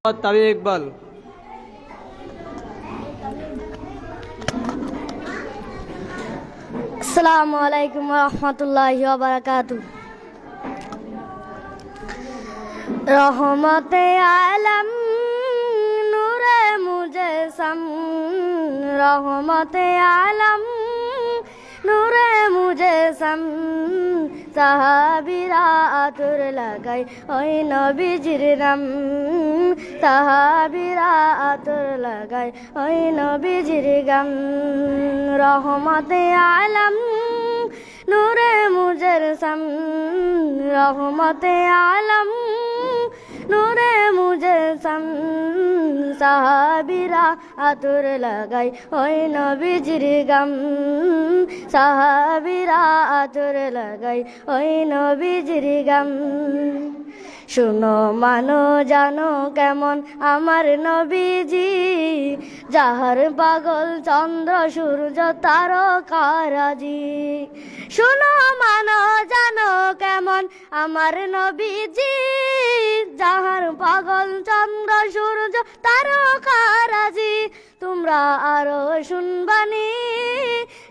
তাবিব ইকবাল। আসসালামু আলাইকুম ওয়া রাহমাতুল্লাহি ওয়া বারাকাতুহু। রহমতে আলম নূরে মুজসম, রহমতে আলম নূরে মুজসম, সাহাবীরা আতর লাগায় ওই নবীজির নাম, সাহাবীরা আতর লাগায় ওই নবীজির গাম। রহমতে আলম নূরে মুজসম, রহমতে আলম নূরে মুজসম, সাহাবীরা আতর লাগায় ওই নবীজির গাম, সাহাবীরা আতর লাগায় ওই নবীজির গাম। শুনো মানো জানো কেমন আমার নবীজি, যাহার পাগল চন্দ্র সূর্য তারকারাজি। শুনো মানো জানো কেমন আমার নবীজি, যাহার পাগল চন্দ্র সূর্য তারকারাজি। তোমরা আরো শুনবানি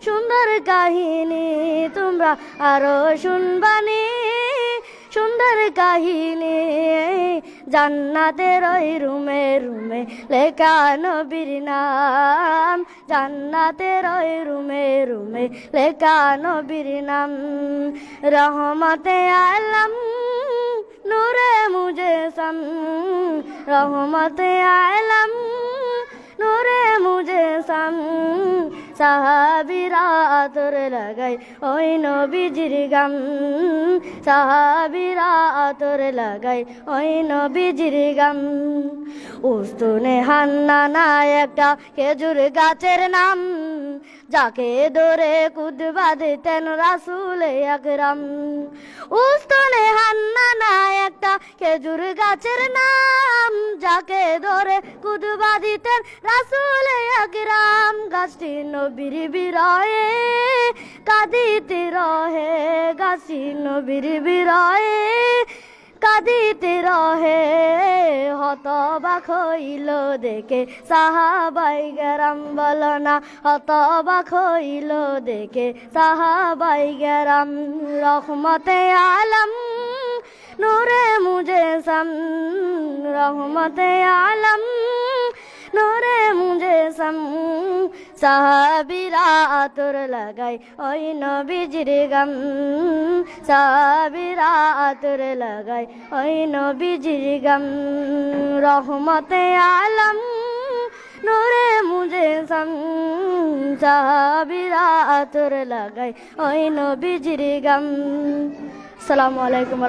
সুন্দর কাহিনী, তোমরা আরো শুনবানি সুন্দর কাহিনী। জান্নাতের ওই রুমে রুমে লেখা নবীর নাম, জান্নাতের ওই রুমে রুমে লেখা নবীর নাম। রহমতে আলম নূরে মুজসম, রহমতে আলম নূরে মুজসম, সাহাবীরা আতর লাগায় ওই নবীজির গাম, সাহাবীরা আতর লাগায় ওই নবীজির গাম। উস্তুনে হান্নানা একটা খেজুর গাছের নাম, যাকে ধরে কুদ বাঁধতেন রাসূল আকরাম। উস্তুনে হান্নানা একটা খেজুর গাছের নাম, যাকে ধরে কুদ বাঁধিতেন রাসূল আকরাম। গাছটি নবীর বিরহে কাঁদিতে রহে, গাছটি নবীর বিরহে কাঁদিতে রহে। হতবাক হইল দেখে সাহাবাই গেরাম, বলো না হতবাক হইল দেখে সাহাবাই গেরাম। রহমতে আলম নূরে মুজসম, রহমতে আলম নূরে মুজসম, সাহাবীরা আতর লাগায় ওই নবীজির গাম, সাহাবীরা আতর লাগায় ওই নবীজির গাম। রহমতে আলম নূরে মুজসম, সাহাবীরা আতর লাগায় ওই নবীজির গাম। আসসালামু আলাইকুম।